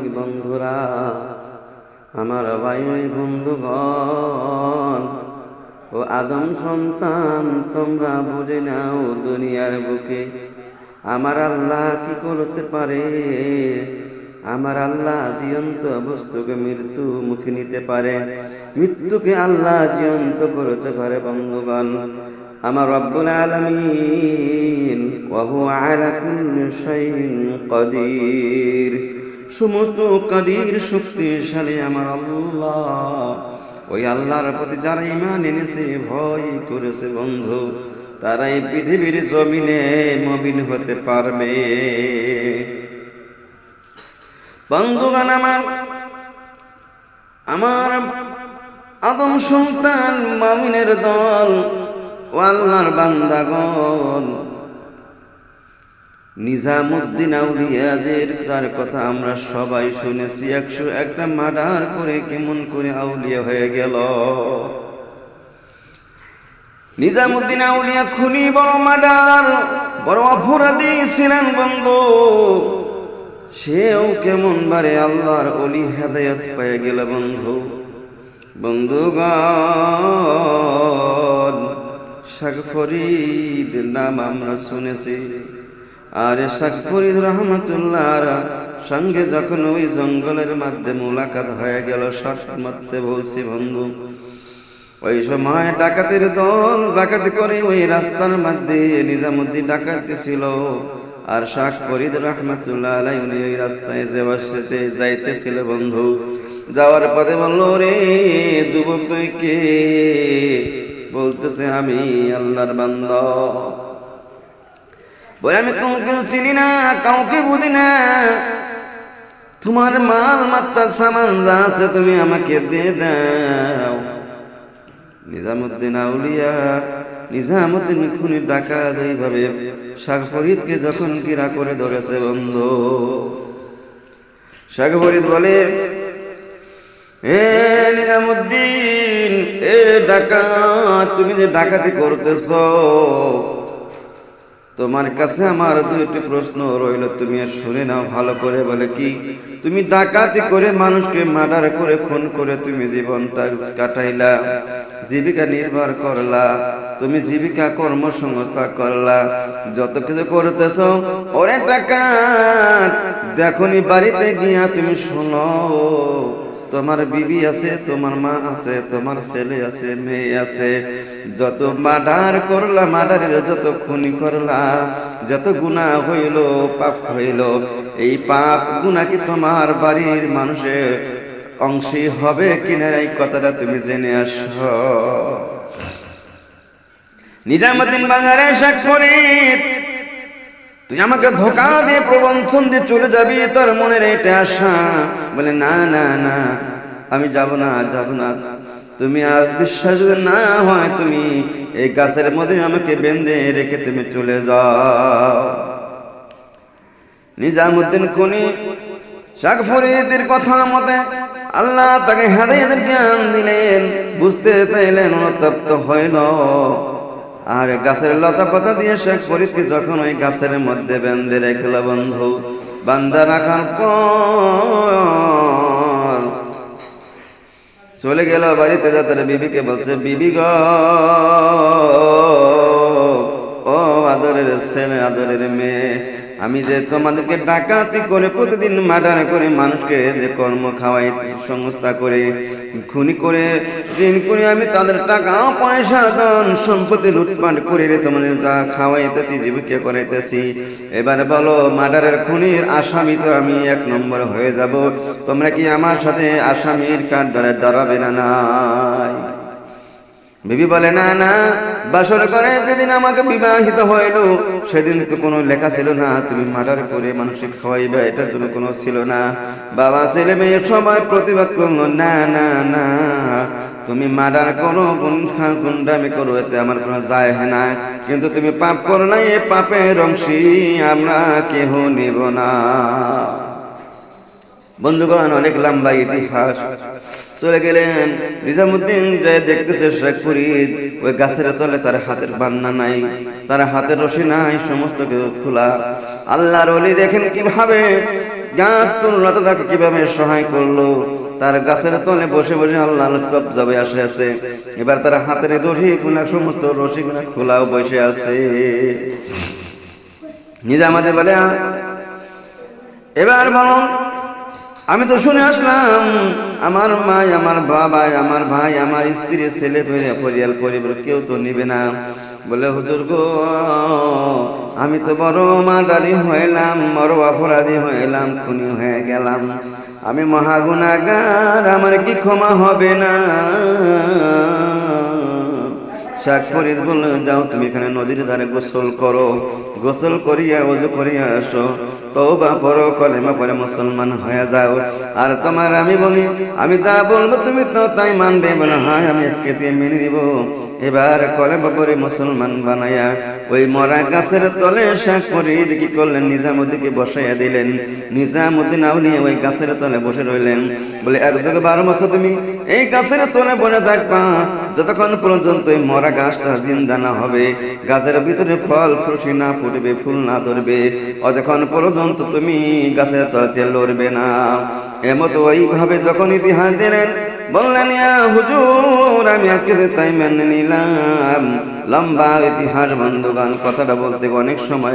Public বন্ধুরা, আমার ভাই বন্ধুগণ ও আদম সন্তান, তোমরা বুঝে নাও দুনিয়ার বুকে আমার আল্লাহ কি করতে পারে। আমার আল্লাহ জীবন্ত বস্তুকে মৃত্যু মুখে নিতে পারে, মৃত্যুকে আল্লাহ জীবন্ত করতে পারে। বন্ধুগণ, আমার রব্বুল আলামিন ওয়া হুয়া আলা কুল্লি শাইইন কাদির, সমস্ত কাদির শক্তিশালী আমার আল্লাহ। ওই আল্লাহর প্রতি যারা ঈমান এনেছে, ভয় করেছে বন্ধু, তারাই পৃথিবীর জমিনে মুমিন হতে পারবে। বন্ধুগণ, আমার আদম সন্তান মুমিনের দল ও আল্লাহর বান্দাগণ, নিজামুদ্দিন আউলিয়াদের যার কথা আমরা সবাই শুনেছি, 101টা মার্ডার করে কেমন করে আউলিয়া হয়ে গেল। নিজামুদ্দিন আউলিয়া খুনি, বড় মার্ডার, বড় অপরাধী ছিলেন বন্ধু। সেও কেমন বারে আল্লাহর ওলি হেদায়েত পেয়ে গেল বন্ধু। বন্ধুগণ, শাহ ফরিদ নাম আমরা শুনেছি, আর শাহ ফরিদ রহমতুল্লাহর সঙ্গে যখন ওই জঙ্গলের মধ্যে মুলাকাত হয়ে গেল, শ্বাস মারতে বলছি বন্ধু, ওই সময় ডাকাতের দল ডাকাতি করে ওই রাস্তার মধ্যে নিজামুদ্দিন ডাকাতি ছিল, আর শাহ ফরিদ রহমতুল্লাহ আলাইহি উনি ওই রাস্তায় যাইতেছিল বন্ধু। যাওয়ার পথে বলল, রে যুবক তুই কে? বলতেছে, আমি আল্লাহর বান্দা। বলে, আমি কাউকে চিনি না, কাউকে বুঝি না, তোমার মাল মাত্রা সামান যা আছে তুমি আমাকে দিয়ে দাও। নিজামুদ্দিন আউলিয়া, নিজামুদ্দিন খুনি ডাকাত এইভাবে শাহ ফরিদকে যখন কিরা করে ধরেছে বন্ধু, শাহ ফরিদ বলে, এ নিজামুদ্দিন, এ ডাকাত, তুমি যে ডাকাতি করতেছ, তোমার কাছে আমার দুইটি প্রশ্ন রইল, তুমি শুনে নাও ভালো করে। বলে, কি? তুমি ডাকাতি করে মানুষকে মার্ডার করে খুন করে তুমি জীবনটা কাটাইলা, জীবিকা নির্ভর করলা, তুমি জীবিকা কর্মসংস্থান করলা, যত কিছু করতেছ। ওরে ডাকাত, দেখনি বাড়িতে গিয়া তুমি শোনো, তোমার বিবি আছে, তোমার মা আছে, তোমার ছেলে আছে, মেয়ে আছে, যত মার্ডার করলা, মার্ডারের যত খুনি করলা, যত গুনাহ হইল, পাপ হইল, এই পাপ গুনাহ কি তোমার বাড়ির মানুষের অংশী হবে কিনা, এই কথাটা তুমি জেনে আসো। নিজামুদ্দিন বাজারে শাহ ফরিদ, তুই আমাকে ধোকা দিয়ে প্রবঞ্চন দিয়ে চলে যাবি, তোর মনের এটা আশা? বলে, না না না, আমি যাব না, যাব না। তুমি আর বিশ্বাস যদি না হয়, তুমি এই গাছের মধ্যে আমাকে বেঁধে রেখে তুমি চলে যাও। নিজামুদ্দিন খুনি শাহ ফরিদের কথা মতে আল্লাহ তাকে হেদায়েতের জ্ঞান দিলেন, বুঝতে পেলেন, অনুতপ্ত হইল। আর গাছের লতা পাতা দিয়ে শাহ ফরিদকে যখন ওই গাছের মধ্যে বেঁধে রেখল বন্ধু, বান্ধা রাখার পর চলে গেল বাড়িতে। যাতে বিবিকে বলছে, বিবি গো, ও আদরের ছেলে, আদরের মেয়ে, আমি যে তোমাদেরকে ডাকাতি করে প্রতিদিন মার্ডার করে মানুষকে যে কর্ম খাওয়াই, সংস্থা করে, খুনি করে, ঋণ করে, আমি তাদের টাকা পয়সা ধন সম্পত্তি লুটপাট করে তোমাদের যা খাওয়াইতেছি, জীবিকা করাইতেছি, এবারে বলো মার্ডারের খুনির আসামি তো আমি 1 নম্বর হয়ে যাব, তোমরা কি আমার সাথে আসামির কাঠগড়ায় দাঁড়াবে না? নাই। বিবি বলে, না না, বাসর করে যেদিন আমাকে বিবাহিত হইল সেদিন তো কোনো লেখা ছিল না তুমি মার্ডার করে মানুষকে খাওয়াইবে, এটার জন্য কোনো ছিল না। বাবা ছেলে মেয়ে সবাই প্রতিবাদ করলো, না না না, তুমি মার্ডার করো, গুন্ডামি করো, এতে আমার কোনো যায় না, কিন্তু তুমি পাপ করো না, এ পাপের অংশী আমরা কেহ নিব না। বন্ধুগণ, অনেক লম্বা ইতিহাস। চলে গেলেন নিজামুদ্দিন, যে দেখতেছে শাহ ফরিদ ওই গাছের তলে, তার হাতের বান্না নাই, তার হাতের রশি নাই, সমস্ত কিছু খোলা। আল্লাহর ওলি দেখেন কিভাবে গাছ তুলনাতে তাকে কিভাবে সহায় করলো, তার গাছের তলে বসে বসে আল্লাহর কবজাবে আছে। এবার তার হাতের দড়ি গুনা সমস্ত রশি গুনা খোলাও বসে আছে। নিজামাতে বলে এবার বলুন, আমি তো শুনে আসলাম আমার মা, আমার বাবা, আমার ভাই, আমার স্ত্রী, ছেলে পরিবার কেউ তো নিবে না। বলে হুজুর গো, আমি তো বড় মার্ডারি হইলাম, বড় অপরাধী হইলাম, খুনি হয়ে গেলাম, আমি মহাগুনাহগার, আমার কি ক্ষমা হবে না? শাক ফরিদ বলল, যাও তুমি এখানে নদীর ধারে গোসল করো, গোসল করিয়া ওযু করিয়া আসো, তওবা পড়ো, কলেমা পড়ে মুসলমান হয়ে যাও। আর তোমার আমি বলি, আমি যা বলবো তুমি তো তাই মানবে। বলে হ্যাঁ, আমি আজকে মেনে নিব। এবার কলেমা পড়ে মুসলমান বানায়া ওই মরা গাছের তলে শাক ফরিদ কি করলেন, নিজামুদ্দিনকে বসাইয়া দিলেন। নিজামুদ্দিন আউলিয়া ওই গাছের তলে বসে রইলেন। বলে 1 থেকে 12 বছর তুমি এই গাছের তলে বসে থাকবা, যতক্ষণ পর্যন্ত এই মরা গাছটা জিন্দা না হবে, গাছের ভিতরে ফল খুশি না ফুটবে, ফুল না ধরবে, অতক্ষণ পর্যন্ত তুমি গাছের তলাতে লড়বে না। এমত ওইভাবে যখন ইতিহাস দিলেন, বললেন ইয়া হুজুর, আমি আজকে তাই মেনে নিলাম। লম্বা ইতিহাস বন্ধুগণ, কথাটা বলতে অনেক সময়